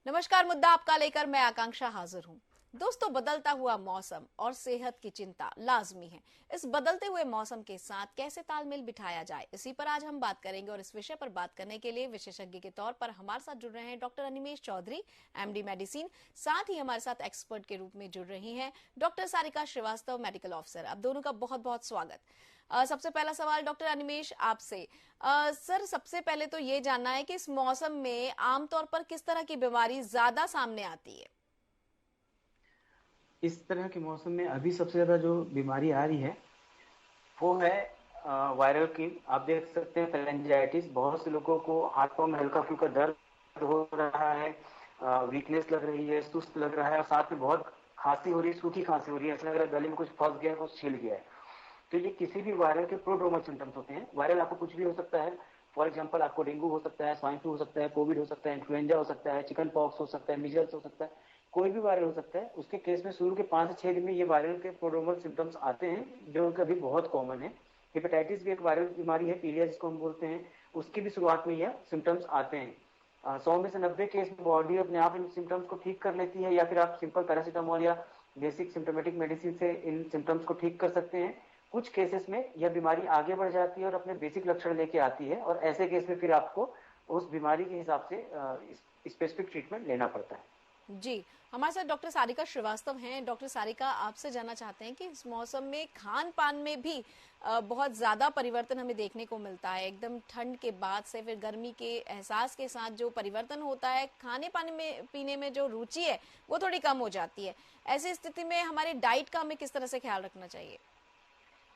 नमस्कार। मुद्दा आपका लेकर मैं आकांक्षा हाजिर हूं। दोस्तों, बदलता हुआ मौसम और सेहत की चिंता लाजमी है। इस बदलते हुए मौसम के साथ कैसे तालमेल बिठाया जाए, इसी पर आज हम बात करेंगे। और इस विषय पर बात करने के लिए विशेषज्ञ के तौर पर हमारे साथ जुड़ रहे हैं doctor Animesh Chaudhary, MD medicine. साथ ही हमारे साथ एक्सपर्ट के रूप में जुड़ रही हैं doctor Sarika Srivastava, medical officer. अब दोनों का बहुत बहुत स्वागत। सबसे पहला सवाल डॉक्टर अनिमेश आपसे। सर, सबसे पहले तो ये जानना है कि इस मौसम में आमतौर पर किस तरह की बीमारी ज्यादा सामने आती है? इस तरह के मौसम में अभी सबसे ज्यादा जो बीमारी आ रही है वो है वायरल की। आप देख सकते हैं फेरेंजाइटिस, बहुत से लोगों को हाथों में हल्का फुल्का दर्द हो रहा है, वीकनेस लग रही है, सुस्त लग रहा है और साथ में बहुत खांसी हो रही है, सूखी खांसी हो रही है, ऐसा लग रहा है गले में कुछ फंस गया है, कुछ छिल गया है। तो ये किसी भी वायरल के प्रोड्रोमल सिम्टम्स होते हैं। वायरल आपको कुछ भी हो सकता है। फॉर एग्जाम्पल, आपको डेंगू हो सकता है, स्वाइन फ्लू हो सकता है, कोविड हो सकता है, इन्फ्लुएंजा हो सकता है, चिकन पॉक्स हो सकता है, मिजल्स हो सकता है, कोई भी वायरल हो सकता है। उसके केस में शुरू के 5 से 6 दिन में ये वायरल के प्रोड्रोमल सिम्टम्स आते हैं, जो कभी बहुत कॉमन है। हेपेटाइटिस भी एक वायरल बीमारी है, पीलिया जिसको हम बोलते हैं, उसकी भी शुरुआत में यह सिम्टम्स आते हैं। 100 में से 90 केस में बॉडी अपने आप इन सिम्टम्स को ठीक कर लेती है, या फिर आप सिंपल पैरासीटामोल या बेसिक सिम्टोमेटिक मेडिसिन से इन सिम्टम्स को ठीक कर सकते हैं। कुछ केसेस में यह बीमारी आगे बढ़ जाती है और अपने बेसिक लक्षण लेके आती है, और ऐसे केस में फिर आपको उस बीमारी के हिसाब से स्पेसिफिक ट्रीटमेंट लेना पड़ता है। जी, हमारे साथ डॉक्टर सारिका श्रीवास्तव हैं। डॉक्टर सारिका, आपसे जानना चाहते हैं कि इस मौसम में खान पान में भी बहुत ज्यादा परिवर्तन हमें देखने को मिलता है। एकदम ठंड के बाद से फिर गर्मी के एहसास के साथ जो परिवर्तन होता है, खाने पाने में पीने में जो रुचि है वो थोड़ी कम हो जाती है। ऐसी स्थिति में हमारे डाइट का हमें किस तरह से ख्याल रखना चाहिए?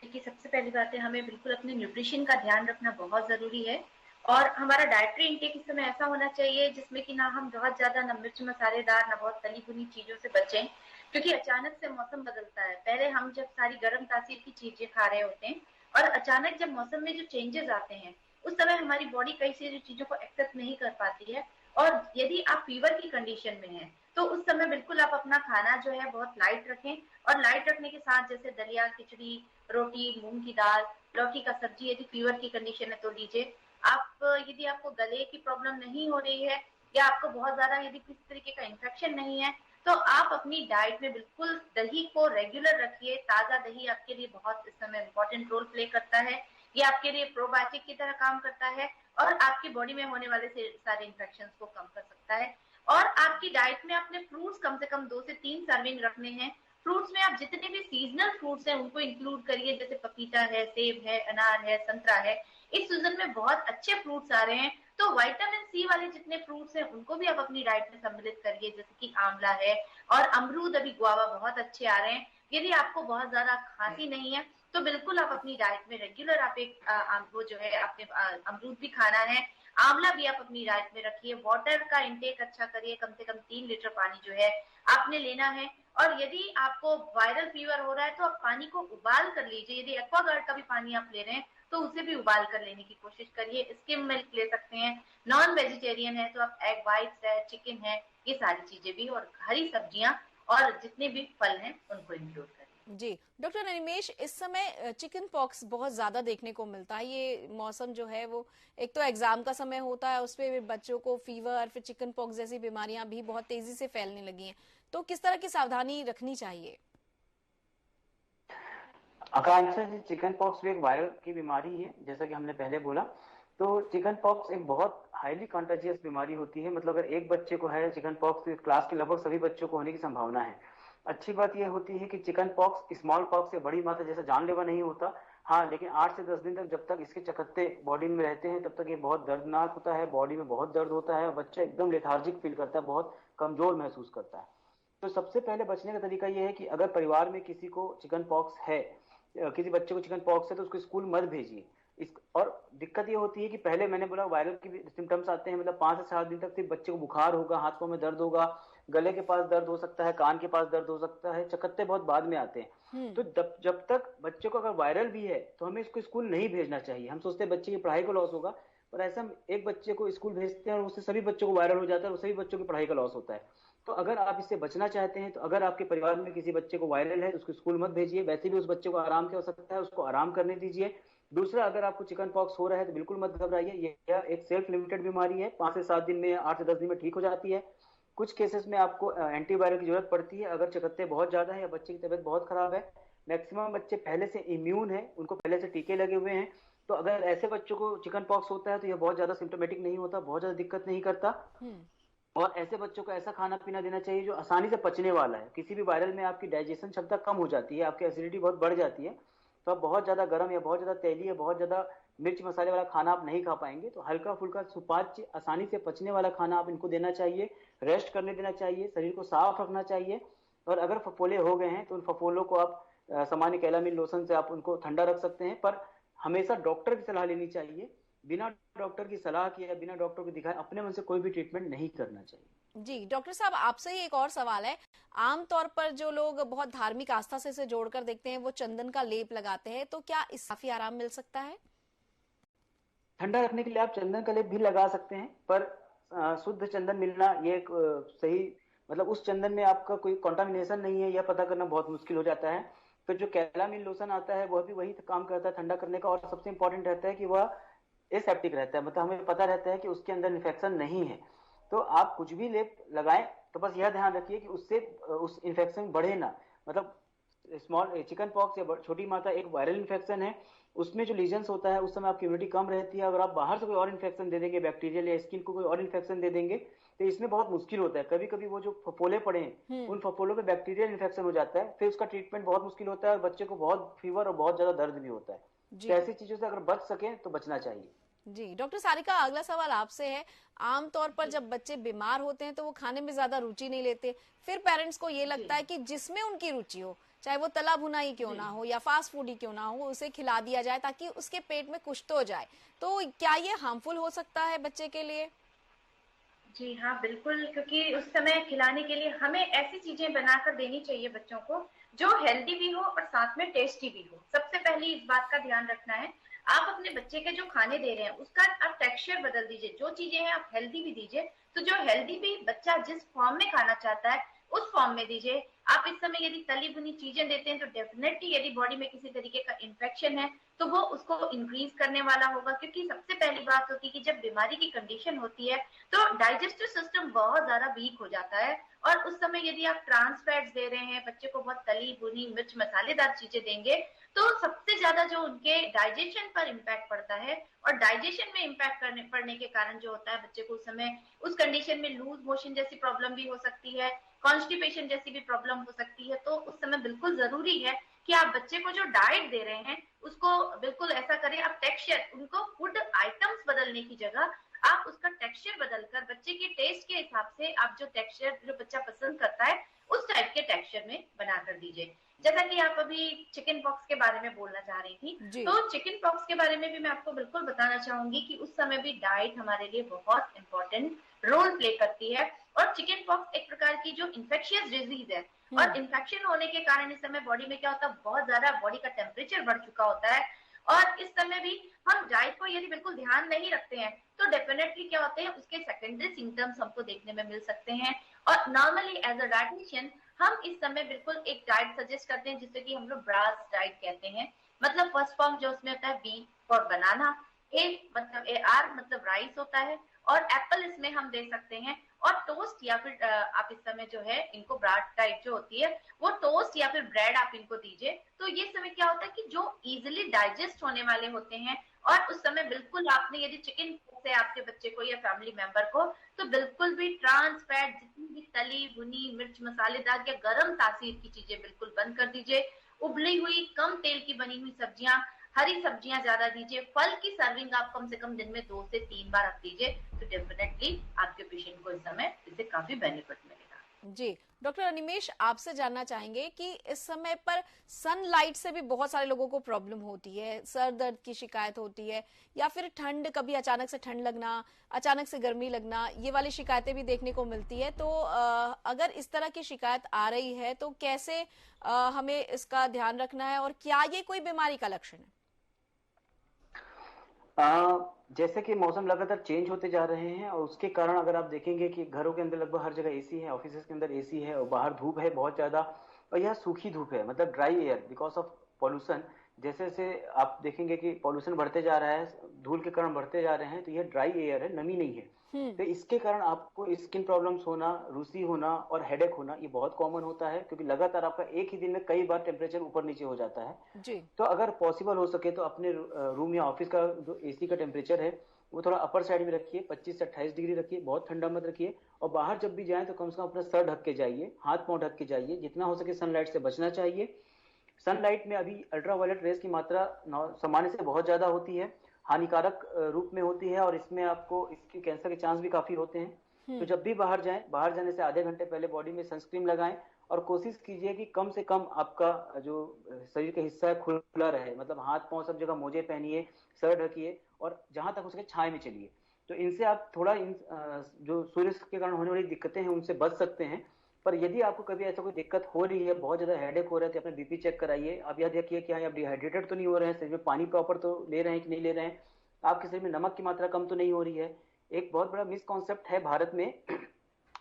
देखिए, सबसे पहली बात है, हमें बिल्कुल अपने न्यूट्रिशन का ध्यान रखना बहुत ज़रूरी है। और हमारा डाइटरी इंटेक इस समय ऐसा होना चाहिए जिसमें कि ना हम बहुत ज़्यादा ना मिर्च मसालेदार, ना बहुत तली भुनी चीज़ों से बचें, क्योंकि अचानक से मौसम बदलता है। पहले हम जब सारी गर्म तासीर की चीज़ें खा रहे होते हैं, और अचानक जब मौसम में जो चेंजेस आते हैं, उस समय हमारी बॉडी कई सारी चीज़ों को एक्सेप्ट नहीं कर पाती है। और यदि आप फीवर की कंडीशन में हैं, तो उस समय बिल्कुल आप अपना खाना जो है बहुत लाइट रखें। और लाइट रखने के साथ जैसे दलिया, खिचड़ी, रोटी, मूंग की दाल, लौकी का सब्जी, यदि फीवर की कंडीशन है तो लीजिए। आप यदि आपको गले की प्रॉब्लम नहीं हो रही है, या आपको बहुत ज्यादा यदि किसी तरीके का इन्फेक्शन नहीं है, तो आप अपनी डाइट में बिल्कुल दही को रेगुलर रखिए। ताजा दही आपके लिए बहुत इस समय इंपॉर्टेंट रोल प्ले करता है। ये आपके लिए प्रोबायोटिक की तरह काम करता है, और आपकी बॉडी में होने वाले से सारे इन्फेक्शन को कम कर सकता है। और आपकी डाइट में अपने फ्रूट्स कम से कम 2 से 3 सर्विंग रखने हैं। फ्रूट्स में आप जितने भी सीजनल फ्रूट्स हैं उनको इंक्लूड करिए, जैसे पपीता है, सेब है, अनार है, संतरा है। इस सीजन में बहुत अच्छे फ्रूट्स आ रहे हैं, तो विटामिन सी वाले जितने फ्रूट्स हैं उनको भी आप अपनी डाइट में सम्मिलित करिए, जैसे कि आंवला है, और अमरूद, अभी गुआवा बहुत अच्छे आ रहे हैं। यदि आपको बहुत ज्यादा खांसी नहीं है, तो बिल्कुल आप अपनी डाइट में रेगुलर आप एक वो जो है आपने अमरूद भी खाना है, आंवला भी आप अपनी डाइट में रखिए। वाटर का इंटेक अच्छा करिए, कम से कम 3 लीटर पानी जो है आपने लेना है। और यदि आपको वायरल फीवर हो रहा है, तो आप पानी को उबाल कर लीजिए। यदि एक्वागार्ड का भी पानी आप ले रहे हैं, तो उसे भी उबाल कर लेने की कोशिश करिए। स्किम मिल्क ले सकते हैं। नॉन वेजिटेरियन है तो आप एग वाइट्स है, चिकन है, ये सारी चीजें भी, और हरी सब्जियां और जितने भी फल हैं उनको इंक्लूड करें। जी, डॉक्टर अनिमेश, इस समय चिकन पॉक्स बहुत ज्यादा देखने को मिलता है। ये मौसम जो है वो एक तो एग्जाम का समय होता है, उसपे भी बच्चों को फीवर, फिर चिकन पॉक्स जैसी बीमारियां भी बहुत तेजी से फैलने लगी हैं। तो किस तरह की सावधानी रखनी चाहिए? आकांक्षा जी, चिकन पॉक्स भी एक वायरल की बीमारी है, जैसा कि हमने पहले बोला। तो चिकन पॉक्स एक बहुत हाईली कंटाजियस बीमारी होती है। मतलब अगर एक बच्चे को है चिकन पॉक्स, तो क्लास के लगभग सभी बच्चों को होने की संभावना है। अच्छी बात यह होती है कि चिकन पॉक्स स्मॉल पॉक्स से बड़ी मात्रा जैसा जानलेवा नहीं होता। हाँ, लेकिन 8 से 10 दिन तक जब तक इसके चकत्ते बॉडी में रहते हैं, तब तक ये बहुत दर्दनाक होता है, बॉडी में बहुत दर्द होता है, बच्चा एकदम लेथार्जिक फील करता है, बहुत कमजोर महसूस करता है। तो सबसे पहले बचने का तरीका यह है कि अगर परिवार में किसी को चिकन पॉक्स है, किसी बच्चे को चिकन पॉक्स है, तो उसको स्कूल मत भेजिए। इस और दिक्कत ये होती है कि पहले मैंने बोला वायरल की सिम्टम्स आते हैं, मतलब 5 से 7 दिन तक सिर्फ बच्चे को बुखार होगा, हाथ पांव में दर्द होगा, गले के पास दर्द हो सकता है, कान के पास दर्द हो सकता है, चकत्ते बहुत बाद में आते हैं। हम्म। तो जब तक बच्चे को अगर वायरल भी है तो हमें इसको स्कूल नहीं भेजना चाहिए। हम सोचते हैं बच्चे की पढ़ाई को लॉस होगा, पर ऐसा हम एक बच्चे को स्कूल भेजते हैं और उससे सभी बच्चों को वायरल हो जाता है और सभी बच्चों की पढ़ाई का लॉस होता है। तो अगर आप इससे बचना चाहते हैं, तो अगर आपके परिवार में किसी बच्चे को वायरल है तो उसको स्कूल मत भेजिए। वैसे भी उस बच्चे को आराम की आवश्यकता है, उसको आराम करने दीजिए। दूसरा, अगर आपको चिकन पॉक्स हो रहा है तो बिल्कुल मत घबराइए। यह एक सेल्फ लिमिटेड बीमारी है, 5 से 7 दिन में, 8 से 10 दिन में ठीक हो जाती है। कुछ केसेस में आपको एंटीवायरल की जरूरत पड़ती है अगर चकत्ते बहुत ज्यादा है या बच्चे की तबीयत बहुत खराब है। मैक्सिमम बच्चे पहले से इम्यून है, उनको पहले से टीके लगे हुए हैं, तो अगर ऐसे बच्चों को चिकन पॉक्स होता है तो यह बहुत ज्यादा सिम्टोमेटिक नहीं होता, बहुत ज्यादा दिक्कत नहीं करता। और ऐसे बच्चों को ऐसा खाना पीना देना चाहिए जो आसानी से पचने वाला है। किसी भी वायरल में आपकी डाइजेशन क्षमता कम हो जाती है, आपकी एसिडिटी बहुत बढ़ जाती है, तो आप बहुत ज्यादा गर्म या बहुत ज्यादा तेली या बहुत ज्यादा मिर्च मसाले वाला खाना आप नहीं खा पाएंगे। तो हल्का फुल्का सुपाच्य आसानी से पचने वाला खाना आप इनको देना चाहिए, रेस्ट करने देना चाहिए, शरीर को साफ रखना चाहिए। और अगर फफोले हो गए हैं तो उन फफोलों को आप सामान्य कैलामिन लोशन से आप उनको ठंडा रख सकते हैं, पर हमेशा डॉक्टर की सलाह लेनी चाहिए। बिना डॉक्टर की सलाह के या बिना डॉक्टर को दिखाए अपने मन से कोई भी ट्रीटमेंट नहीं करना चाहिए। जी डॉक्टर साहब, आपसे ही एक और सवाल है। आमतौर पर जो लोग बहुत धार्मिक आस्था से इसे जोड़कर देखते हैं वो चंदन का लेप लगाते हैं, तो क्या इससे काफी आराम मिल सकता है? ठंडा रखने के लिए आप चंदन का लेप भी लगा सकते हैं, पर शुद्ध चंदन मिलना ये एक सही, मतलब उस चंदन में आपका कोई कंटामिनेशन नहीं है, यह पता करना बहुत मुश्किल हो जाता है। फिर जो कैलामिन लोशन आता है वह भी वही काम करता है ठंडा करने का, और सबसे इंपॉर्टेंट रहता है कि वह एसेप्टिक रहता है, मतलब हमें पता रहता है कि उसके अंदर इन्फेक्शन नहीं है। तो आप कुछ भी लेप लगाएं तो बस यह ध्यान रखिए कि उससे उस इन्फेक्शन बढ़े ना। मतलब स्मॉल चिकन पॉक्स या छोटी माता एक वायरल इन्फेक्शन है, उसमें जो लीजन्स होता है उस समय आपकी इम्यूनिटी कम रहती है। अगर आप बाहर से कोई और इन्फेक्शन दे देंगे, बैक्टीरियल या स्किन को कोई और इन्फेक्शन दे देंगे, तो इसमें बहुत मुश्किल होता है। कभी कभी वो जो फफोले पड़े हैं उन फफोलों पे बैक्टीरियल इन्फेक्शन हो जाता है, फिर उसका ट्रीटमेंट बहुत मुश्किल होता है और बच्चे को बहुत फीवर और बहुत ज्यादा दर्द भी होता है। तो ऐसी चीजों से अगर बच सके तो बचना चाहिए। जी डॉक्टर सारिका, अगला सवाल आपसे है। आमतौर पर जब बच्चे बीमार होते हैं तो वो खाने में ज्यादा रुचि नहीं लेते, फिर पेरेंट्स को ये लगता है कि जिसमें उनकी रुचि हो, चाहे वो तला भुना ही क्यों ना हो या फास्ट फूड ही क्यों ना हो, उसे खिला दिया जाए ताकि उसके पेट में कुछ तो जाए। तो क्या ये हार्मफुल हो सकता है बच्चे के लिए? जी हाँ, बिल्कुल, क्योंकि उस समय खिलाने के लिए हमें ऐसी चीजें बनाकर देनी चाहिए बच्चों को जो हेल्दी भी हो और साथ में टेस्टी भी हो। सबसे पहले इस बात का ध्यान रखना है, आप अपने बच्चे के जो खाने दे रहे हैं उसका आप टेक्सचर बदल दीजिए। जो चीजें हैं आप हेल्दी भी दीजिए, तो जो हेल्दी भी बच्चा जिस फॉर्म में खाना चाहता है उस फॉर्म में दीजिए। आप इस समय यदि तली भुनी चीजें देते हैं तो डेफिनेटली यदि बॉडी में किसी तरीके का इन्फेक्शन है तो वो उसको इंक्रीज करने वाला होगा। क्योंकि सबसे पहली बात होती है कि जब बीमारी की कंडीशन होती है तो डाइजेस्टिव सिस्टम बहुत ज्यादा वीक हो जाता है, और उस समय यदि आप ट्रांस फैट्स दे रहे हैं, बच्चे को बहुत तली भुनी मिर्च मसालेदार चीजें देंगे, तो सबसे ज्यादा जो उनके डाइजेशन पर इम्पैक्ट पड़ता है, और डाइजेशन में इम्पैक्ट पड़ने के कारण जो होता है बच्चे को उस समय उस कंडीशन में लूज मोशन जैसी प्रॉब्लम भी हो सकती है, कॉन्स्टिपेशन जैसी भी प्रॉब्लम हो सकती है। तो उस समय बिल्कुल जरूरी है कि आप बच्चे को जो डाइट दे रहे हैं उसको बिल्कुल ऐसा करें। आप टेक्सचर, उनको फूड आइटम्स बदलने की जगह आप उसका टेक्सचर बदलकर बच्चे के टेस्ट के हिसाब से आप जो टेक्सचर जो बच्चा पसंद करता है उस टाइप के टेक्सचर में बना कर दीजिए। जैसा कि आप अभी चिकन पॉक्स के बारे में बोलना चाह रही थी, तो चिकन पॉक्स के बारे में भी मैं आपको बिल्कुल बताना चाहूंगी कि उस समय भी डाइट हमारे लिए बहुत इंपॉर्टेंट रोल प्ले करती है। और चिकन पॉक्स एक प्रकार की जो इन्फेक्शियस डिजीज है, और इन्फेक्शन होने के कारण इस समय बॉडी में क्या होता है, बहुत ज्यादा बॉडी का टेम्परेचर बढ़ चुका होता है, और इस समय भी हम डाइट को यदि बिल्कुल ध्यान नहीं रखते हैं तो डेफिनेटली क्या होते हैं, उसके सेकेंडरी सिम्टम्स हमको देखने में मिल सकते हैं। और नॉर्मली एज अ डाइटिशियन हम इस समय बिल्कुल एक डाइट सजेस्ट करते हैं जिसे कि हम लोग ब्रास डाइट कहते हैं। मतलब फर्स्ट फॉर्म जो उसमें होता है बी फॉर बनाना, ए मतलब ए आर मतलब राइस होता है, और एप्पल इसमें हम दे सकते हैं, और टोस्ट या फिर आप इस समय जो है इनको ब्राड टाइप जो होती है वो टोस्ट या फिर ब्रेड आप इनको दीजिए। तो ये समय क्या होता है कि जो इजिली डाइजेस्ट होने वाले होते हैं, और उस समय बिल्कुल आपने यदि चिकन से आपके बच्चे को या फैमिली मेंबर को, तो बिल्कुल भी ट्रांस फैट, जितनी भी तली भुनी मिर्च मसालेदार या गर्म तासीर की चीजें बिल्कुल बंद कर दीजिए। उबली हुई कम तेल की बनी हुई सब्जियां, हरी सब्जियां ज्यादा दीजिए। फल की सर्विंग आप कम से कम दिन में 2 से 3 बार आप दीजिए, तो डेफिनेटली आपके पेशेंट को इस समय इससे काफी बेनिफिट मिलेगा। जी डॉक्टर अनिमेश, आपसे जानना चाहेंगे कि इस समय पर सनलाइट से भी बहुत सारे लोगों को प्रॉब्लम होती है, सर दर्द की शिकायत होती है, या फिर ठंड, कभी अचानक से ठंड लगना, अचानक से गर्मी लगना, ये वाली शिकायतें भी देखने को मिलती है। तो अगर इस तरह की शिकायत आ रही है तो कैसे हमें इसका ध्यान रखना है, और क्या ये कोई बीमारी का लक्षण है? जैसे कि मौसम लगातार चेंज होते जा रहे हैं और उसके कारण अगर आप देखेंगे कि घरों के अंदर लगभग हर जगह एसी है, ऑफिस के अंदर एसी है और बाहर धूप है बहुत ज्यादा, और यह सूखी धूप है, मतलब dry air because of pollution. जैसे जैसे आप देखेंगे कि पॉल्यूशन बढ़ते जा रहा है, धूल के कारण बढ़ते जा रहे हैं, तो ये ड्राई एयर है, नमी नहीं है। तो इसके कारण आपको स्किन प्रॉब्लम्स होना, रूसी होना और हेडेक होना ये बहुत कॉमन होता है, क्योंकि लगातार आपका एक ही दिन में कई बार टेम्परेचर ऊपर नीचे हो जाता है। जी। तो अगर पॉसिबल हो सके तो अपने रूम या ऑफिस का जो एसी का टेम्परेचर है वो थोड़ा अपर साइड में रखिए, 25 से 28 डिग्री रखिए, बहुत ठंडा मत रखिए। और बाहर जब भी जाएं तो कम से कम अपना सर ढक के जाइए, हाथ पांव ढक के जाइए, जितना हो सके सनलाइट से बचना चाहिए। सनलाइट में अभी अल्ट्रावायलेट रेस की मात्रा सामान्य से बहुत ज्यादा होती है, हानिकारक रूप में होती है, और इसमें आपको इसके कैंसर के चांस भी काफी होते हैं। तो जब भी बाहर जाएं, बाहर जाने से आधे घंटे पहले बॉडी में सनस्क्रीन लगाएं, और कोशिश कीजिए कि कम से कम आपका जो शरीर का हिस्सा है खुला रहे, मतलब हाथ पांव सब जगह मोजे पहनिए, सर ढकिए, और जहां तक हो सके छाए में चलिए। तो इनसे आप थोड़ा जो सूर्य के कारण होने वाली दिक्कतें हैं उनसे बच सकते हैं। पर यदि आपको कभी ऐसा कोई दिक्कत हो रही है, बहुत ज्यादा हेडेक हो रहा है, तो अपने बीपी चेक कराइए। आप यह देखिए कि हाँ, आप डिहाइड्रेटेड तो नहीं हो रहे हैं, शरीर में पानी प्रॉपर तो ले रहे हैं कि नहीं ले रहे हैं, आपके शरीर में नमक की मात्रा कम तो नहीं हो रही है। एक बहुत बड़ा मिसकॉन्सेप्ट है भारत में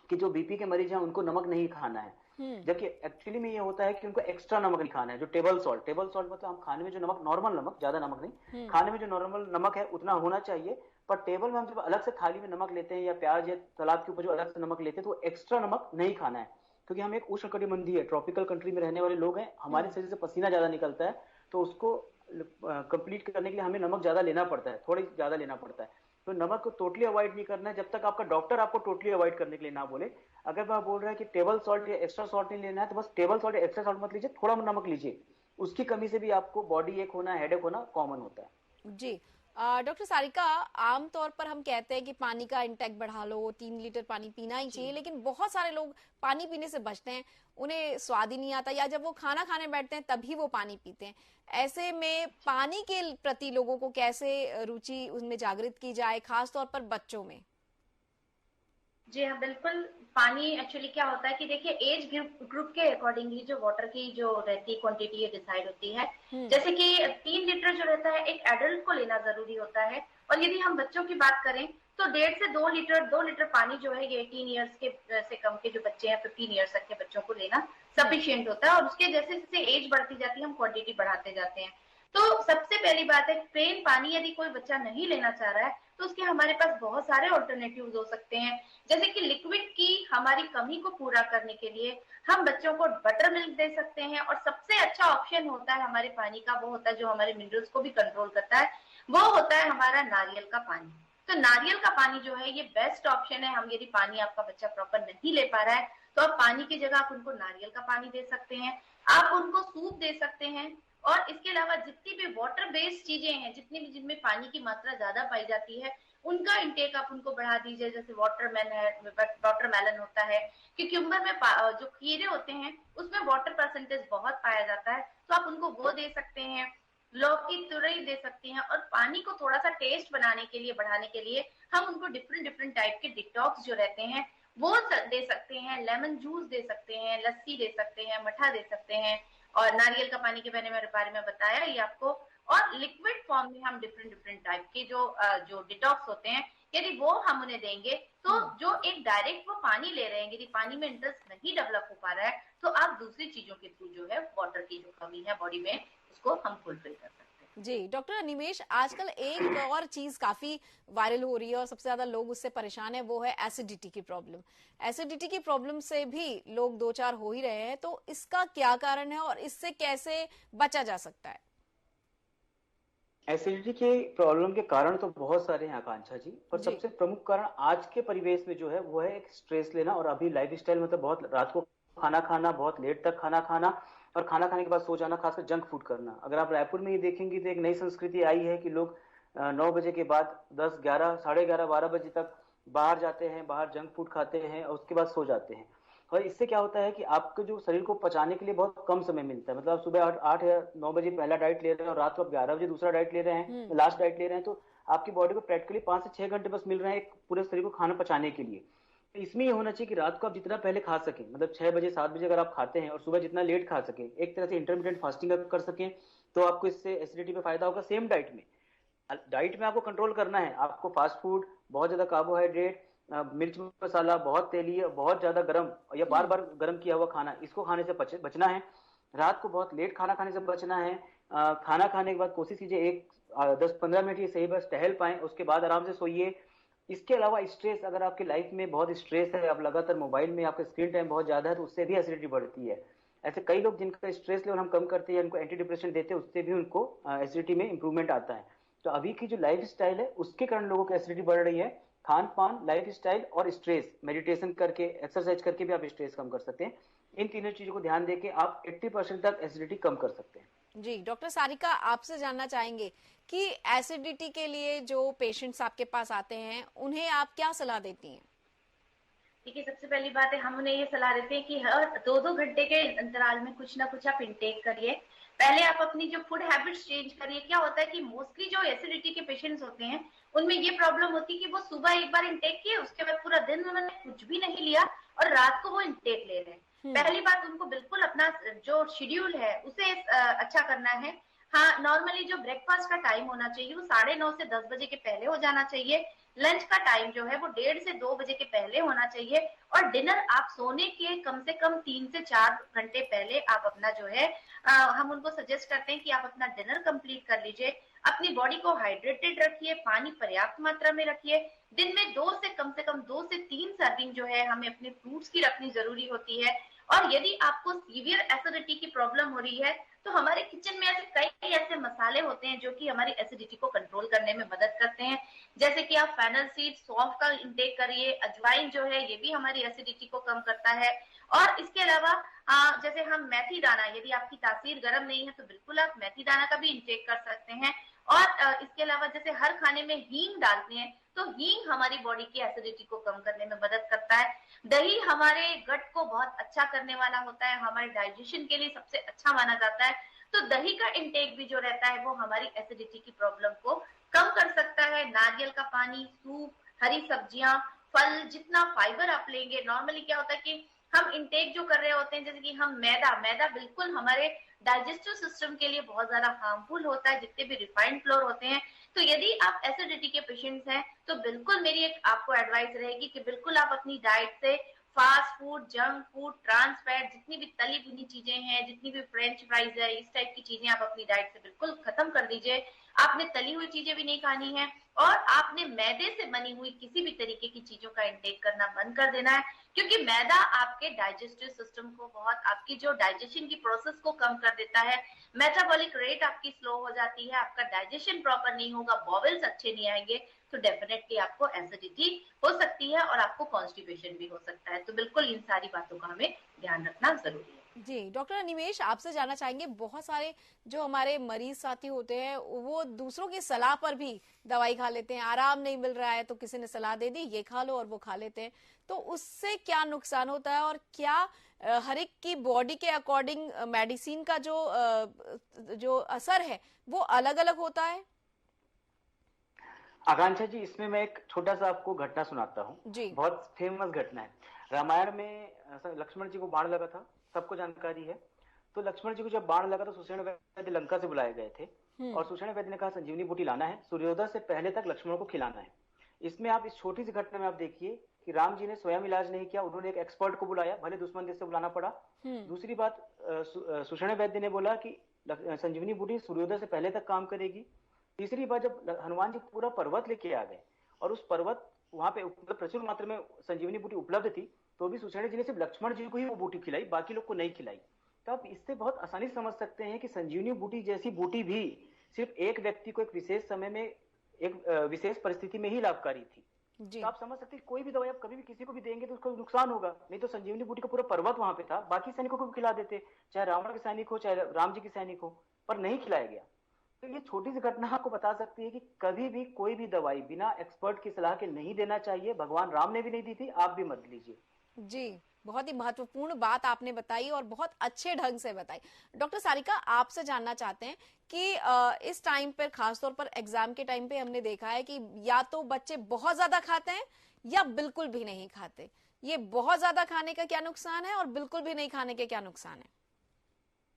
कि जो बीपी के मरीज हैं उनको नमक नहीं खाना है, जबकि एक्चुअली में ये होता है कि उनको एक्स्ट्रा नमक नहीं खाना है। जो टेबल सॉल्ट मतलब हम खाने में जो नमक, नॉर्मल नमक, ज्यादा नमक नहीं, खाने में जो नॉर्मल नमक है उतना होना चाहिए। पर टेबल में हम जब अलग से थाली में नमक लेते हैं, या प्याज या सलाद के ऊपर जो अलग से नमक लेते हैं, तो एक्स्ट्रा नमक नहीं खाना है, क्योंकि हम एक उष्णकटिबंधीय ट्रॉपिकल कंट्री में रहने वाले लोग हैं, हमारे शरीर से पसीना ज्यादा निकलता है, तो उसको कंप्लीट करने के लिए हमें नमक ज्यादा लेना पड़ता है, थोड़ी ज्यादा लेना पड़ता है। तो नमक को टोटली अवॉइड नहीं करना है जब तक आपका डॉक्टर आपको टोटली अवॉइड करने के लिए ना बोले। अगर आप बोल रहे हैं कि टेबल सॉल्ट या एक्स्ट्रा सॉल्ट नहीं लेना है, तो बस टेबल सॉल्ट या एक्स्ट्रा सॉल्ट मत लीजिए, थोड़ा नमक लीजिए। उसकी कमी से भी आपको बॉडी एक होना, हेडेक होना कॉमन होता है। जी। डॉक्टर सारिका, आमतौर पर हम कहते हैं कि पानी का इंटेक बढ़ा लो, 3 लीटर पानी पीना ही चाहिए, लेकिन बहुत सारे लोग पानी पीने से बचते हैं, उन्हें स्वाद ही नहीं आता, या जब वो खाना खाने बैठते हैं तभी वो पानी पीते हैं। ऐसे में पानी के प्रति लोगों को कैसे रुचि उनमें जागृत की जाए, खासतौर पर बच्चों में? जी हाँ, बिल्कुल। पानी एक्चुअली क्या होता है कि देखिए, एज ग्रुप के अकॉर्डिंगली जो वाटर की जो रहती है क्वांटिटी ये डिसाइड होती है। जैसे कि 3 लीटर जो रहता है एक एडल्ट को लेना जरूरी होता है, और यदि हम बच्चों की बात करें तो 1.5 से 2 लीटर पानी जो है ये 18 ईयर्स के से कम के जो बच्चे हैं, 15 ईयर्स तक के बच्चों को लेना सफिशियंट होता है। और उसके जैसे जैसे एज बढ़ती जाती है हम क्वांटिटी बढ़ाते जाते हैं। तो सबसे पहली बात है, प्लेन पानी यदि कोई बच्चा नहीं लेना चाह रहा है तो उसके हमारे पास बहुत सारे ऑल्टरनेटिव हो सकते हैं। जैसे कि लिक्विड की हमारी कमी को पूरा करने के लिए हम बच्चों को बटर मिल्क दे सकते हैं, और सबसे अच्छा ऑप्शन होता है हमारे पानी का, वो होता है जो हमारे मिनरल्स को भी कंट्रोल करता है, वो होता है हमारा नारियल का पानी। तो नारियल का पानी जो है ये बेस्ट ऑप्शन है। हम यदि पानी आपका बच्चा प्रॉपर नहीं ले पा रहा है तो आप पानी की जगह आप उनको नारियल का पानी दे सकते हैं, आप उनको सूप दे सकते हैं। और इसके अलावा जितनी भी वाटर बेस्ड चीजें हैं, जितनी भी जिनमें पानी की मात्रा ज्यादा पाई जाती है, उनका इंटेक आप उनको बढ़ा दीजिए। जैसे वाटरमेलन होता है, क्यूक्यूम्बर में जो खीरे होते हैं उसमें वाटर परसेंटेज बहुत पाया जाता है, तो आप उनको वो दे सकते हैं। लौकी, तुरई दे सकती हैं। और पानी को थोड़ा सा टेस्ट बनाने के लिए, बढ़ाने के लिए हम उनको डिफरेंट डिफरेंट टाइप के डिटॉक्स जो रहते हैं वो दे सकते हैं। लेमन जूस दे सकते हैं, लस्सी दे सकते हैं, मठा दे सकते हैं, और नारियल का पानी के बारे में बताया ये आपको। और लिक्विड फॉर्म में हम डिफरेंट डिफरेंट टाइप के जो डिटॉक्स होते हैं, यदि वो हम उन्हें देंगे तो जो एक डायरेक्ट वो पानी ले रहे हैं, यदि पानी में इंटरेस्ट नहीं डेवलप हो पा रहा है तो आप दूसरी चीजों के थ्रू जो है वाटर की जो कमी है बॉडी में उसको हम फुलफिल कर सकते हैं। जी डॉक्टर अनिमेष, आजकल एक और चीज काफी वायरल हो रही है और सबसे ज्यादा लोग उससे परेशान है, वो है एसिडिटी की प्रॉब्लम। एसिडिटी की प्रॉब्लम से भी लोग दो चार हो ही रहे हैं, तो इसका क्या कारण है और इससे कैसे बचा जा सकता है? एसिडिटी के प्रॉब्लम के कारण तो बहुत सारे हैं आकांक्षा जी, पर सबसे प्रमुख कारण आज के परिवेश में जो है वो है एक स्ट्रेस लेना, और अभी लाइफस्टाइल मतलब बहुत रात को खाना खाना, बहुत लेट तक खाना खाना, और खाना खाने के बाद सो जाना, खासकर जंक फूड करना। अगर आप रायपुर में ही देखेंगे तो एक नई संस्कृति आई है कि लोग 9 बजे के बाद 10, 11, साढ़े 11, 12 बजे तक बाहर जाते हैं, बाहर जंक फूड खाते हैं और उसके बाद सो जाते हैं। और इससे क्या होता है कि आपके जो शरीर को पचाने के लिए बहुत कम समय मिलता है। मतलब आप सुबह 8 या 9 बजे पहला डाइट ले रहे हैं और रात को आप 11 बजे दूसरा डाइट ले रहे हैं, लास्ट डाइट ले रहे हैं, तो आपकी बॉडी को प्रैक्टिकली 5 से 6 घंटे बस मिल रहे हैं एक पूरे शरीर को खाना पचाने के लिए। तो इसमें ये होना चाहिए कि रात को आप जितना पहले खा सकें, मतलब 6 बजे 7 बजे अगर आप खाते हैं और सुबह जितना लेट खा सकें, एक तरह से इंटरमीडिएट फास्टिंग कर सकें, तो आपको इससे एसिडिटी में फायदा होगा। सेम डाइट में आपको कंट्रोल करना है, आपको फास्ट फूड, बहुत ज्यादा कार्बोहाइड्रेट, मिर्च मसाला, बहुत तेली, बहुत ज्यादा गर्म या बार बार गर्म किया हुआ खाना, इसको खाने से बचना है। रात को बहुत लेट खाना खाने से बचना है। खाना खाने के बाद कोशिश कीजिए 10-15 मिनट ये सही बस टहल पाएं, उसके बाद आराम से सोइए। इसके अलावा स्ट्रेस, अगर आपकी लाइफ में बहुत स्ट्रेस है, आप लगातार मोबाइल में आपका स्क्रीन टाइम बहुत ज्यादा है, तो उससे भी एसिडिटी बढ़ती है। ऐसे कई लोग जिनका स्ट्रेस लेवल हम कम करते हैं, उनको एंटी डिप्रेशन देते हैं, उससे भी उनको एसिडिटी में इंप्रूवमेंट आता है। तो अभी की जो लाइफ स्टाइल है उसके कारण लोगों की एसिडिटी बढ़ रही है। खान पान, लाइफ स्टाइल और स्ट्रेस, मेडिटेशन करके, एक्सरसाइज करके भी आप स्ट्रेस कम कर सकते हैं। इन तीनों चीजों को ध्यान देके आप 80% तक एसिडिटी कम कर सकते हैं। जी डॉक्टर सारिका, आपसे जानना चाहेंगे कि एसिडिटी के लिए जो पेशेंट्स आपके पास आते हैं उन्हें आप क्या सलाह देती हैं? देखिए, सबसे पहली बात है, हम उन्हें ये सलाह देते हैं कि हर 2-2 घंटे के अंतराल में कुछ ना कुछ आप इंटेक करिए। पहले आप अपनी जो फूड हैबिट्स चेंज करिए। क्या होता है कि मोस्टली जो एसिडिटी के पेशेंट्स होते हैं उनमें ये प्रॉब्लम होती है कि वो सुबह एक बार इंटेक किए, उसके बाद पूरा दिन उन्होंने कुछ भी नहीं लिया और रात को वो इंटेक ले रहे हैं। पहली बात, उनको बिल्कुल अपना जो शेड्यूल है उसे अच्छा करना है। हाँ, नॉर्मली जो ब्रेकफास्ट का टाइम होना चाहिए वो 9:30 से 10 बजे के पहले हो जाना चाहिए। लंच का टाइम जो है वो 1:30 से 2 बजे के पहले होना चाहिए। और डिनर आप सोने के कम से कम 3 से 4 घंटे पहले आप अपना जो है हम उनको सजेस्ट करते हैं कि आप अपना डिनर कंप्लीट कर लीजिए। अपनी बॉडी को हाइड्रेटेड रखिए, पानी पर्याप्त मात्रा में रखिए। दिन में 2 से कम 2 से 3 सर्विंग जो है हमें अपने फ्रूट्स की रखनी जरूरी होती है। और यदि आपको सीवियर एसिडिटी की प्रॉब्लम हो रही है तो हमारे किचन में ऐसे कई ऐसे मसाले होते हैं जो कि हमारी एसिडिटी को कंट्रोल करने में मदद करते हैं। जैसे कि आप फेनल सीड, सौंफ का इंटेक करिए। अजवाइन जो है ये भी हमारी एसिडिटी को कम करता है। और इसके अलावा जैसे हम मेथी दाना, यदि आपकी तासीर गर्म नहीं है तो बिल्कुल आप मेथी दाना का भी इंटेक कर सकते हैं। और इसके अलावा जैसे हर खाने में हींग डालते हैं तो हींग हमारी बॉडी की एसिडिटी को कम करने में मदद करता है। दही हमारे गट को बहुत अच्छा करने वाला होता है, हमारे डाइजेशन के लिए सबसे अच्छा माना जाता है। तो दही का इंटेक भी जो रहता है वो हमारी एसिडिटी की प्रॉब्लम को कम कर सकता है। नारियल का पानी, सूप, हरी सब्जियां, फल, जितना फाइबर आप लेंगे। नॉर्मली क्या होता है कि हम इंटेक जो कर रहे होते हैं, जैसे कि हम मैदा मैदा बिल्कुल हमारे डाइजेस्टिव सिस्टम के लिए बहुत ज्यादा हार्मफुल होता है, जितने भी रिफाइंड फ्लोर होते हैं। तो यदि आप एसिडिटी के पेशेंट्स हैं तो बिल्कुल मेरी एक आपको एडवाइस रहेगी कि बिल्कुल आप अपनी डाइट से fast food, junk food, trans fat, जितनी भी तली भुनी चीजें हैं, जितनी भी फ्रेंच फ्राइज है, इस टाइप की चीजें आप अपनी डाइट से बिल्कुल खत्म कर दीजिए। आपने तली हुई चीजें भी नहीं खानी है और आपने मैदे से बनी हुई किसी भी तरीके की चीजों का इंटेक करना बंद कर देना है। क्योंकि मैदा आपके डाइजेस्टिव सिस्टम को बहुत, आपकी जो डाइजेशन की प्रोसेस को कम कर देता है। मेटाबॉलिक रेट आपकी स्लो हो जाती है, आपका डाइजेशन प्रॉपर नहीं होगा, बॉवेल्स अच्छे नहीं आएंगे, तो डेफिनेटली आपको एसिडिटी हो सकती है और आपको कॉन्स्टिपेशन भी हो सकता है। तो बिल्कुल इन सारी बातों का हमें ध्यान रखना जरूरी है। जी डॉक्टर अनिमेष, आपसे जानना चाहेंगे, बहुत सारे जो हमारे मरीज साथी होते हैं वो दूसरों की सलाह पर भी दवाई खा लेते हैं। आराम नहीं मिल रहा है तो किसी ने सलाह दे दी ये खा लो और वो खा लेते हैं। तो उससे क्या नुकसान होता है और क्या हर एक की बॉडी के अकॉर्डिंग मेडिसिन का जो असर है वो अलग अलग होता है? आकांक्षा जी, इसमें मैं एक छोटा सा आपको घटना सुनाता हूँ। जी। बहुत फेमस घटना है। रामायण में लक्ष्मण जी को बाण लगा था, सबको जानकारी है। तो लक्ष्मण जी को जब बाण लगा तो सुषेण वैद्य लंका से बुलाए गए थे और सुषेण वैद्य ने कहा संजीवनी बूटी लाना है, सूर्योदय से पहले तक लक्ष्मण को खिलाना है। इसमें आप इस छोटी सी घटना में आप देखिए कि राम जी ने स्वयं इलाज नहीं किया, उन्होंने एक एक्सपर्ट को बुलाया, भले दुश्मन देश से बुलाना पड़ा। दूसरी बात, सुषेण वैद्य ने बोला कि संजीवनी बूटी सूर्योदय से पहले तक काम करेगी। तीसरी बार जब हनुमान जी पूरा पर्वत लेके आ गए और उस पर्वत वहां पे प्रचुर मात्रा में संजीवनी बूटी उपलब्ध थी, तो भी सुषेण जी ने सिर्फ लक्ष्मण जी को ही वो बूटी खिलाई, बाकी लोग को नहीं खिलाई। तो आप इससे बहुत आसानी समझ सकते हैं कि संजीवनी बूटी जैसी बूटी भी सिर्फ एक व्यक्ति को एक विशेष समय में, एक विशेष परिस्थिति में ही लाभकारी थी। तो आप समझ सकते हैं कोई भी दवाई आप कभी भी किसी को भी देंगे तो उसको नुकसान होगा। नहीं तो संजीवनी बूटी का पूरा पर्वत वहां पे था, बाकी सैनिकों को भी खिला देते, चाहे रावण के सैनिक हो चाहे राम जी के सैनिक हो, पर नहीं खिलाया गया। तो ये छोटी सी घटना आपको बता सकती है कि कभी भी कोई भी दवाई बिना एक्सपर्ट की सलाह के नहीं देना चाहिए। भगवान राम ने भी नहीं दी थी, आप भी मत लीजिए। जी, बहुत ही महत्वपूर्ण बात आपने बताई और बहुत अच्छे ढंग से बताई। डॉक्टर सारिका, आपसे जानना चाहते हैं कि इस टाइम पर, खासतौर पर एग्जाम के टाइम पे हमने देखा है कि या तो बच्चे बहुत ज्यादा खाते हैं या बिल्कुल भी नहीं खाते। ये बहुत ज्यादा खाने का क्या नुकसान है और बिल्कुल भी नहीं खाने के क्या नुकसान है?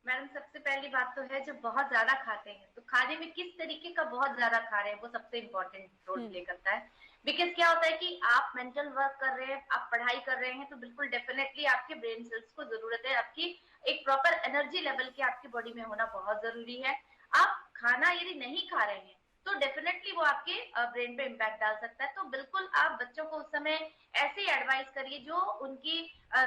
मैडम, सबसे पहली बात तो है, जब बहुत ज्यादा खाते हैं तो खाने में किस तरीके का बहुत ज्यादा खा रहे हैं वो सबसे इम्पोर्टेंट रोल प्ले करता है। बिकॉज क्या होता है कि आप मेंटल वर्क कर रहे हैं, आप पढ़ाई कर रहे हैं, तो बिल्कुल डेफिनेटली आपके ब्रेन सेल्स को जरूरत है, आपकी एक प्रॉपर एनर्जी लेवल की आपकी बॉडी में होना बहुत जरूरी है। आप खाना यदि नहीं खा रहे हैं तो डेफिनेटली वो आपके ब्रेन पे इम्पैक्ट डाल सकता है। तो बिल्कुल आप बच्चों को उस समय ऐसे एडवाइस करिए जो उनकी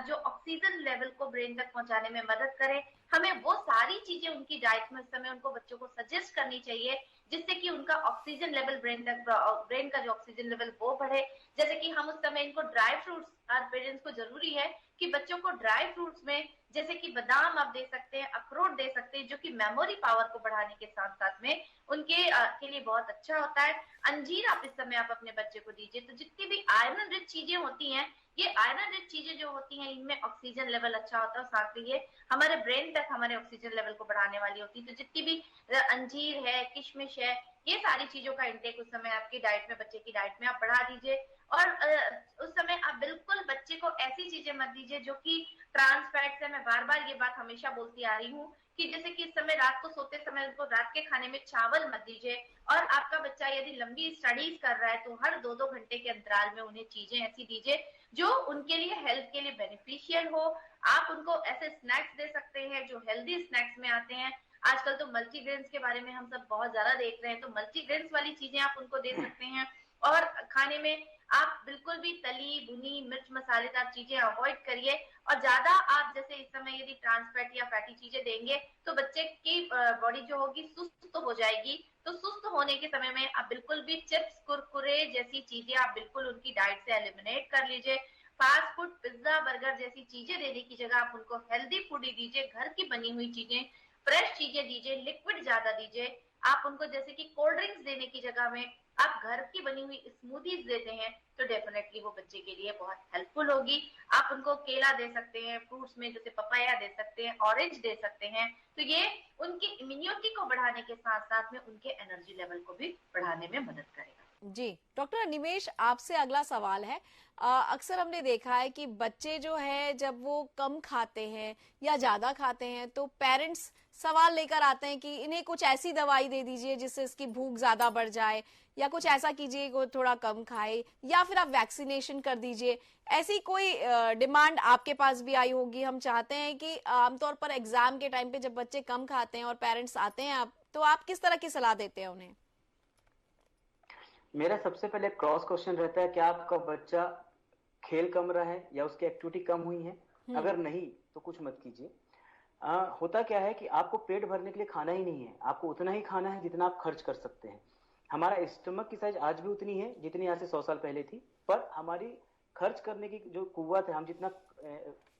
जो ऑक्सीजन लेवल को ब्रेन तक पहुंचाने में मदद करे। हमें वो सारी चीजें उनकी डाइट में उस समय उनको बच्चों को सजेस्ट करनी चाहिए जिससे कि उनका ऑक्सीजन लेवल ब्रेन तक, ब्रेन का जो ऑक्सीजन लेवल वो बढ़े। जैसे कि हम उस समय इनको ड्राई फ्रूट्स, पेरेंट्स को जरूरी है कि बच्चों को ड्राई फ्रूट्स में जैसे कि बादाम आप दे सकते हैं, अखरोट दे सकते हैं, जो कि मेमोरी पावर को बढ़ाने के साथ साथ में उनके के लिए बहुत अच्छा होता है। अंजीर आप इस समय आप अपने बच्चे को दीजिए। तो जितनी भी आयरन रिच चीजें होती हैं, ये आयरन रिच चीजें जो होती हैं इनमें ऑक्सीजन लेवल अच्छा होता है और साथ में ये हमारे ब्रेन तक हमारे ऑक्सीजन लेवल को बढ़ाने वाली होती है। तो जितनी भी अंजीर है, किशमिश है, ये सारी चीजों का इंटेक उस समय आपकी डाइट में, बच्चे की डाइट में आप बढ़ा दीजिए। और उस समय आप बिल्कुल बच्चे को ऐसी चीजें मत दीजिए जो कि ट्रांस फैट्स है। मैं बार बार ये बात हमेशा बोलती आ रही हूँ कि जैसे कि इस समय रात को सोते समय उनको रात के खाने में चावल मत दीजिए। और आपका बच्चा यदि लंबी स्टडीज कर रहा है तो हर 2-2 घंटे के अंतराल में उन्हें चीजें ऐसी दीजिए जो उनके लिए हेल्थ के लिए बेनिफिशियल हो। आप उनको ऐसे स्नैक्स दे सकते हैं जो हेल्दी स्नैक्स में आते हैं। आजकल तो मल्टीग्रेन्स के बारे में हम सब बहुत ज्यादा देख रहे हैं, तो मल्टीग्रेन्स वाली चीजें आप उनको दे सकते हैं। और खाने में आप बिल्कुल भी तली भुनी मिर्च मसालेदार चीजें अवॉइड करिए। और ज्यादा आप जैसे इस समय यदि ट्रांस फैट या फैटी चीजें देंगे तो बच्चे की बॉडी जो होगी सुस्त हो जाएगी। तो सुस्त होने के समय में आप बिल्कुल भी चिप्स, कुरकुरे जैसी चीजें आप बिल्कुल उनकी डाइट से एलिमिनेट कर लीजिए। फास्ट फूड, पिज्जा, बर्गर जैसी चीजें देने की जगह आप उनको हेल्दी फूड ही दीजिए, घर की बनी हुई चीजें, फ्रेश चीजें दीजिए, लिक्विड ज्यादा दीजिए। आप उनको जैसे कि कोल्ड ड्रिंक्स देने की जगह में आप घर की बनी हुई स्मूदीज देते हैं तो डेफिनेटली वो बच्चे के लिए बहुत हेल्पफुल होगी। आप उनको केला दे सकते हैं, फ्रूट्स में जैसे पपाया दे सकते हैं, ऑरेंज दे सकते हैं। तो ये उनकी इम्यूनिटी को बढ़ाने के साथ साथ में उनके एनर्जी लेवल को भी बढ़ाने में मदद करेगा। जी डॉक्टर निमेश, आपसे अगला सवाल है। अक्सर हमने देखा है कि बच्चे जो है जब वो कम खाते हैं या ज्यादा खाते हैं तो पेरेंट्स सवाल लेकर आते हैं कि इन्हें कुछ ऐसी दवाई दे दीजिए जिससे इसकी भूख ज्यादा बढ़ जाए, या कुछ ऐसा कीजिए कि वो थोड़ा कम खाए, या फिर आप वैक्सीनेशन कर दीजिए। ऐसी कोई डिमांड आपके पास भी आई होगी। हम चाहते हैं कि आमतौर पर एग्जाम के टाइम पे जब बच्चे कम खाते हैं और पेरेंट्स आते हैं आप, तो आप किस तरह की सलाह देते हैं उन्हें? मेरा सबसे पहले क्रॉस क्वेश्चन रहता है कि आपका बच्चा खेल कम रहा है या उसकी एक्टिविटी कम हुई है। अगर नहीं तो कुछ मत कीजिए। होता क्या है कि आपको पेट भरने के लिए खाना ही नहीं है, आपको उतना ही खाना है जितना आप खर्च कर सकते हैं। हमारा स्टमक की साइज आज भी उतनी है जितनी आज से 100 साल पहले थी, पर हमारी खर्च करने की जो कुव्वत है, हम जितना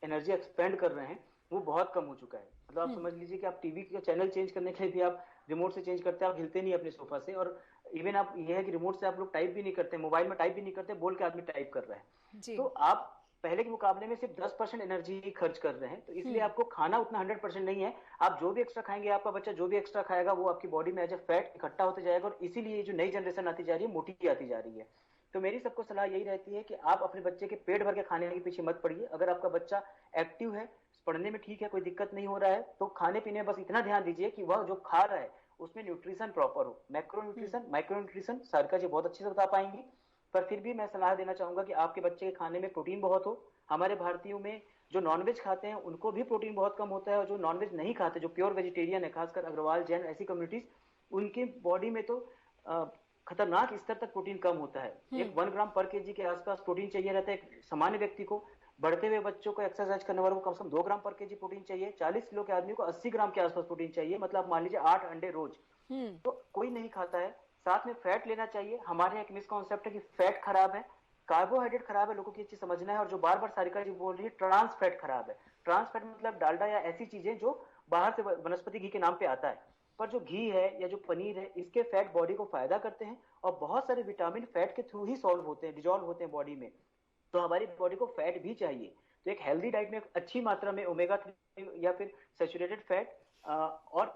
एनर्जी एक्सपेंड कर रहे हैं वो बहुत कम हो चुका है। मतलब आप समझ लीजिए कि आप टीवी का चैनल चेंज करने के लिए भी आप रिमोट से चेंज करते हैं, आप हिलते नहीं अपने सोफा से। और इवन आप ये है कि रिमोट से आप लोग टाइप भी नहीं करते, मोबाइल में टाइप भी नहीं करते, बोल के आदमी टाइप कर रहा है। जी। तो आप पहले के मुकाबले में सिर्फ 10% एनर्जी खर्च कर रहे हैं, तो इसलिए आपको खाना उतना 100% नहीं है। आप जो भी एक्स्ट्रा खाएंगे, आपका बच्चा जो भी एक्स्ट्रा खाएगा वो आपकी बॉडी में एज ए फैट इकट्ठा होते जाएगा, और इसीलिए जो नई जनरेशन आती जा रही है मोटी आती जा रही है। तो मेरी सबको सलाह यही रहती है कि आप अपने बच्चे के पेट भर के खाने के पीछे मत पड़िए। अगर आपका बच्चा एक्टिव है, पढ़ने में ठीक है, कोई दिक्कत नहीं हो रहा है, तो खाने पीने में बस इतना ध्यान दीजिए कि वह जो खा रहा है उसमें न्यूट्रिशन प्रॉपर हो। Macro nutrition, micro nutrition Sarika ji बहुत अच्छे से बता पाएंगी। पर फिर भी मैं सलाह देना चाहूंगा कि आपके बच्चे के खाने में प्रोटीन बहुत हो। हमारे भारतीयों में जो नॉनवेज खाते हैं उनको भी प्रोटीन बहुत कम होता है, और जो नॉनवेज नहीं खाते, जो प्योर वेजिटेरियन है, खासकर अग्रवाल, जैन, ऐसी कम्युनिटीज, उनकी बॉडी में तो खतरनाक स्तर तक प्रोटीन कम होता है। एक 1 ग्राम पर केजी के आसपास प्रोटीन चाहिए रहता है एक सामान्य व्यक्ति को। बढ़ते हुए बच्चों को, एक्सरसाइज करने वालों को कम से कम 2 ग्राम पर केजी प्रोटीन चाहिए। 40 किलो के आदमी को 80 ग्राम के आसपास प्रोटीन चाहिए। मतलब आप मान लीजिए 8 अंडे रोज। तो कोई नहीं खाता है। साथ में फैट लेना चाहिए। हमारे यहाँ एक मिसकॉन्सेप्ट है कि फैट खराब है, कार्बोहाइड्रेट खराब है, लोगों की चीज समझना है। और जो बार बार सारिका जी बोल रही है ट्रांस फैट खराब है। ट्रांस फैट मतलब डालडा या ऐसी चीजें जो बाहर से वनस्पति घी के नाम पे आता है। पर जो घी है या जो पनीर है, इसके फैट बॉडी को फायदा करते हैं, और बहुत सारे विटामिन फैट के थ्रू ही सॉल्व होते हैं, डिजॉल्व होते हैं बॉडी में। तो हमारी बॉडी को फैट भी चाहिए। तो एक हेल्दी डाइट में अच्छी मात्रा में ओमेगा 3 या फिर सैचुरेटेड फैट और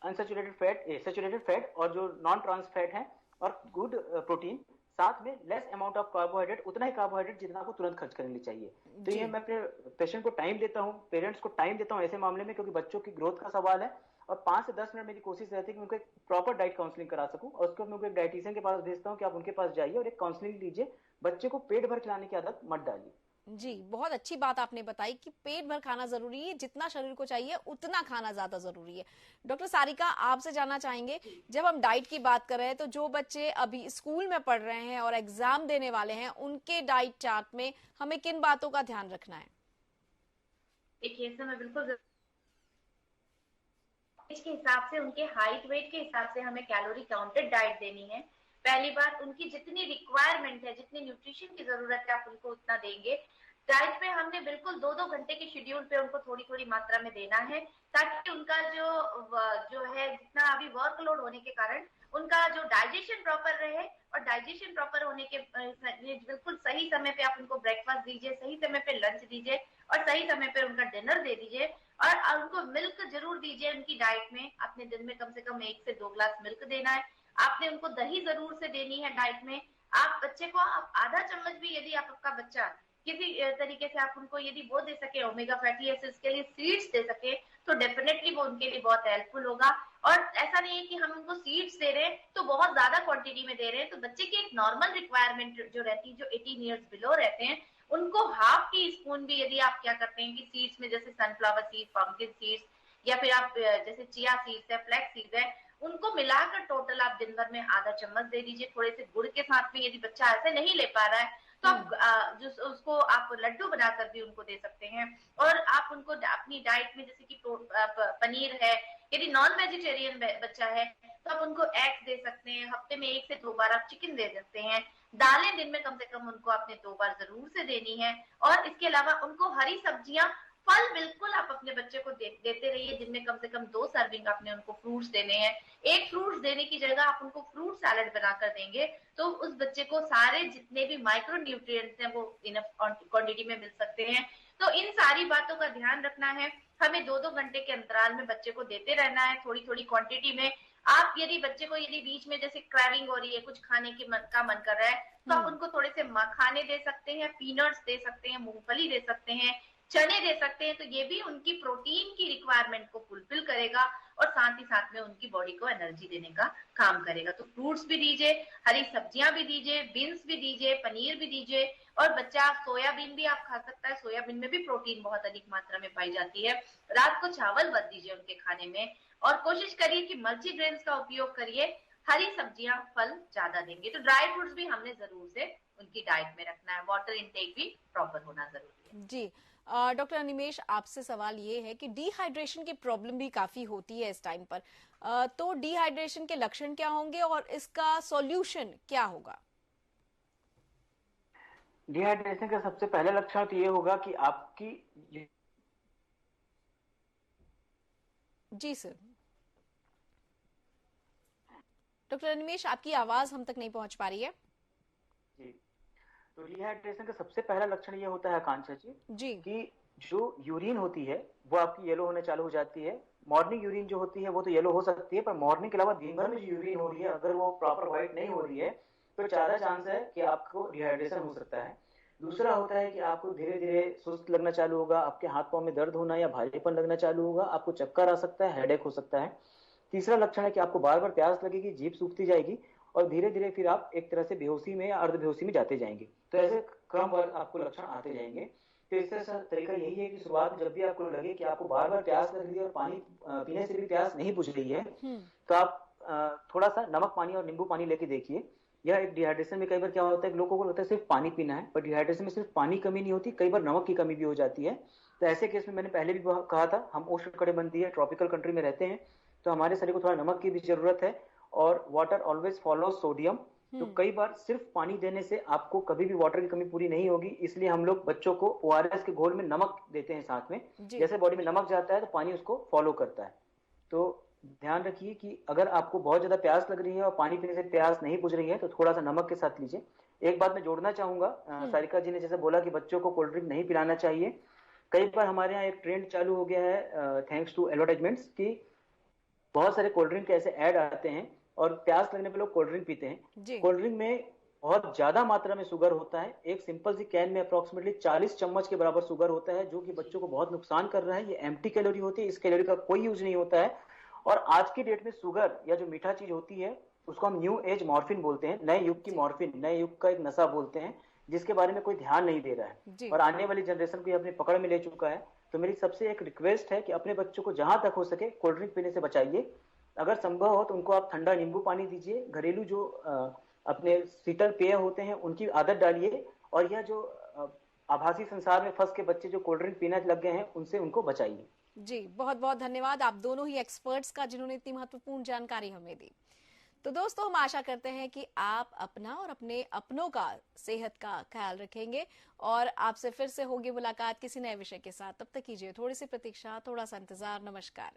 अनसैचुरेटेड फैट, सैचुरेटेड फैट और जो नॉन ट्रांस फैट है, और गुड प्रोटीन, साथ में लेस अमाउंट ऑफ कार्बोहाइड्रेट, उतना ही कार्बोहाइड्रेट जितना आपको तुरंत खर्च करने चाहिए। तो ये मैं अपने पेशेंट को टाइम देता हूँ, पेरेंट्स को टाइम देता हूँ ऐसे मामले में, क्योंकि बच्चों की ग्रोथ का सवाल है। और 5 से 10 मिनट मेरी कोशिश रहती है कि उनको एक प्रॉपर डाइट काउंसलिंग करा सकूं, और उसको मैं उनको एक डाइटिशियन के पास भेजता हूँ कि आप उनके पास जाइए और एक काउंसलिंग लीजिए। बच्चे को पेट भर खिलाने की आदत मत डालिए। जी, बहुत अच्छी बात आपने बताई कि पेट भर खाना जरूरी है, जितना शरीर को चाहिए उतना खाना ज्यादा जरूरी है। डॉक्टर सारिका, आपसे जानना चाहेंगे, जब हम डाइट की बात कर रहे हैं तो जो बच्चे अभी स्कूल में पढ़ रहे हैं और एग्जाम देने वाले हैं, उनके डाइट चार्ट में हमें किन बातों का ध्यान रखना है? देखिए, इसमें मैं बिल्कुल के हिसाब से, उनके हाइट वेट के हिसाब से हमें कैलोरी काउंटेड डाइट देनी है। पहली बात, उनकी जितनी रिक्वायरमेंट है, जितनी न्यूट्रिशन की जरूरत है, आप उनको उतना देंगे। डाइट में हमने बिल्कुल 2-2 घंटे के शेड्यूल पे उनको थोड़ी थोड़ी मात्रा में देना है, ताकि उनका जो है, जितना अभी वर्कलोड होने के कारण उनका जो डाइजेशन प्रॉपर रहे, और डाइजेशन प्रॉपर होने के बिल्कुल सही समय पे आप उनको ब्रेकफास्ट दीजिए, सही समय पे लंच दीजिए, और सही समय पे उनका डिनर दे दीजिए। और उनको मिल्क जरूर दीजिए उनकी डाइट में। अपने दिन में कम से कम 1 से 2 ग्लास मिल्क देना है। आपने उनको दही जरूर से देनी है डाइट में। आप बच्चे को आप आधा चम्मच भी, यदि आपका बच्चा किसी तरीके से आप उनको यदि वो दे सके, ओमेगा फैटी एसिड्स के लिए सीड्स दे सके, तो डेफिनेटली वो उनके लिए बहुत हेल्पफुल होगा। और ऐसा नहीं है कि हम उनको सीड्स दे रहे हैं तो बहुत ज्यादा क्वांटिटी में दे रहे हैं। तो बच्चे की एक नॉर्मल रिक्वायरमेंट जो रहती है, जो 18 ईयर्स बिलो रहते हैं, उनको हाफ टी स्पून भी, यदि आप क्या करते हैं कि सीड्स में, जैसे सनफ्लावर सीड, पंपकिन सीड्स, या फिर आप जैसे चिया सीड्स है, फ्लैक्स सीड्स है, उनको मिलाकर टोटल आप दिन भर में आधा चम्मच दे दीजिए, थोड़े से गुड़ के साथ में। यदि बच्चा ऐसे नहीं ले पा रहा है तो आप उसको आप लड्डू बनाकर भी उनको दे सकते हैं। और आप उनको अपनी डाइट में, जैसे कि पनीर है, यदि नॉन वेजिटेरियन बच्चा है तो आप उनको एग्स दे सकते हैं। हफ्ते में 1 से 2 बार आप चिकन दे सकते हैं। दालें दिन में कम से कम उनको आपने 2 बार जरूर से देनी है। और इसके अलावा उनको हरी सब्जियां, फल बिल्कुल आप अपने बच्चे को देते रहिए। दिन में कम से कम 2 सर्विंग आपने उनको फ्रूट्स देने हैं। एक फ्रूट्स देने की जगह आप उनको फ्रूट सैलेड बनाकर देंगे, तो उस बच्चे को सारे जितने भी माइक्रो न्यूट्रिएंट्स हैं वो इनफ क्वांटिटी में मिल सकते हैं। तो इन सारी बातों का ध्यान रखना है। हमें 2-2 घंटे के अंतराल में बच्चे को देते रहना है, थोड़ी थोड़ी क्वांटिटी में। आप यदि बच्चे को, यदि बीच में जैसे क्रेविंग हो रही है, कुछ खाने की का मन कर रहा है, तो आप उनको थोड़े से मखाने दे सकते हैं, पीनट्स दे सकते हैं, मूंगफली दे सकते हैं, चने दे सकते हैं। तो ये भी उनकी प्रोटीन की रिक्वायरमेंट को फुलफिल करेगा, और साथ ही साथ में उनकी बॉडी को एनर्जी देने का काम करेगा। तो फ्रूट्स भी दीजिए, हरी सब्जियां भी दीजिए, बीन्स भी दीजिए, पनीर भी दीजिए। और बच्चा सोयाबीन भी आप खा सकता है, सोयाबीन में भी प्रोटीन बहुत अधिक मात्रा में पाई जाती है। रात को चावल मत दीजिए उनके खाने में, और कोशिश करिए कि मल्टीग्रेन्स का उपयोग करिए। हरी सब्जियां, फल ज्यादा देंगे। तो ड्राई फ्रूट्स भी हमने जरूर से उनकी डाइट में रखना है। वाटर इनटेक भी प्रॉपर होना जरूरी है। जी, डॉक्टर अनिमेष, आपसे सवाल ये है कि डिहाइड्रेशन की प्रॉब्लम भी काफी होती है इस टाइम पर, तो डिहाइड्रेशन के लक्षण क्या होंगे और इसका सॉल्यूशन क्या होगा? डिहाइड्रेशन का सबसे पहला लक्षण तो ये होगा कि आपकी, जी सर। डॉक्टर अनिमेष, आपकी आवाज हम तक नहीं पहुंच पा रही है। जी, तो डिहाइड्रेशन का सबसे पहला लक्षण ये होता है आकांक्षा जी, कि जो यूरिन होती है वो आपकी येलो होने चालू हो जाती है। मॉर्निंग यूरिन जो होती है वो तो येलो हो सकती है, पर मॉर्निंग के अलावा दिन भर में जो यूरिन हो रही है, अगर वो प्रॉपर व्हाइट नहीं हो रही है तो ज्यादा चांस है कि आपको डिहाइड्रेशन हो सकता है। दूसरा होता है कि आपको धीरे धीरे सुस्त लगना चालू होगा, आपके हाथ पांव में दर्द होना या भारीपन लगना चालू होगा, आपको चक्कर आ सकता है, हेडेक हो सकता है। तीसरा लक्षण है कि आपको बार बार प्यास लगेगी, जीभ सूखती जाएगी, और धीरे धीरे फिर आप एक तरह से बेहोशी में या अर्ध बेहोशी में जाते जाएंगे। तो ऐसे क्रमवार आपको लक्षण आते जाएंगे। तो इसका तरीका यही है कि शुरुआत में जब भी आपको लगे कि आपको बार बार प्यास लग रही है और पानी पीने से भी प्यास नहीं बुझ रही है, तो आप थोड़ा सा नमक पानी और नींबू पानी लेके देखिए। यह एक डिहाइड्रेशन में कई बार क्या होता है, लोगों को लगता है सिर्फ पानी पीना है, पर डिहाइड्रेशन में सिर्फ पानी कमी नहीं होती, कई बार नमक की कमी भी हो जाती है। तो ऐसे केस में मैंने पहले भी कहा था, हम उष्णकटिबंधीय ट्रॉपिकल कंट्री में रहते हैं, तो हमारे शरीर को थोड़ा नमक की भी जरूरत है, और वाटर ऑलवेज फॉलो सोडियम। तो कई बार सिर्फ पानी देने से आपको कभी भी वाटर की कमी पूरी नहीं होगी, इसलिए हम लोग बच्चों को ORS के घोल में नमक देते हैं साथ में। जैसे बॉडी में नमक जाता है तो पानी उसको फॉलो करता है। तो ध्यान रखिए कि अगर आपको बहुत ज्यादा प्यास लग रही है और पानी पीने से प्यास नहीं बुझ रही है तो थोड़ा सा नमक के साथ लीजिए। एक बात मैं जोड़ना चाहूंगा, सारिका जी ने जैसे बोला कि बच्चों को कोल्ड ड्रिंक नहीं पिलाना चाहिए। कई बार हमारे यहाँ एक ट्रेंड चालू हो गया है, थैंक्स टू एडवर्टाइजमेंट्स, की बहुत सारे कोल्ड ड्रिंक के ऐसे ऐड आते हैं और प्यास लगने पे लोग कोल्ड ड्रिंक पीते हैं। कोल्ड ड्रिंक में बहुत ज्यादा मात्रा में शुगर होता है। एक सिंपल सी कैन में अप्रोक्सीमेटली 40 चम्मच के बराबर शुगर होता है, जो कि बच्चों को बहुत नुकसान कर रहा है। ये एम्प्टी कैलोरी होती है, इस कैलोरी का कोई यूज नहीं होता है। और आज की डेट में शुगर या जो मीठा चीज होती है उसको हम न्यू एज मॉर्फिन बोलते हैं, नए युग की मॉर्फिन, नए युग का एक नशा बोलते हैं। जिसके बारे में कोई ध्यान नहीं दे रहा है और आने वाली जनरेशन को ये अपनी पकड़ में ले चुका है। तो मेरी सबसे एक रिक्वेस्ट है कि अपने बच्चों को जहां तक हो सके कोल्ड ड्रिंक पीने से बचाइए। अगर संभव हो तो उनको आप ठंडा नींबू पानी दीजिए, घरेलू जो अपने शीतल पेय होते हैं उनकी आदत डालिए, और यह जो आभासी संसार में फंस के बच्चे जो कोल्ड ड्रिंक पीने लग गए हैं उनसे उनको बचाइए। जी, बहुत बहुत धन्यवाद आप दोनों ही एक्सपर्ट्स का जिन्होंने इतनी महत्वपूर्ण जानकारी हमें दी। तो दोस्तों, हम आशा करते हैं कि आप अपना और अपने अपनों का सेहत का ख्याल रखेंगे और आपसे फिर से होगी मुलाकात किसी नए विषय के साथ। तब तक कीजिए थोड़ी सी प्रतीक्षा, थोड़ा सा इंतजार। नमस्कार।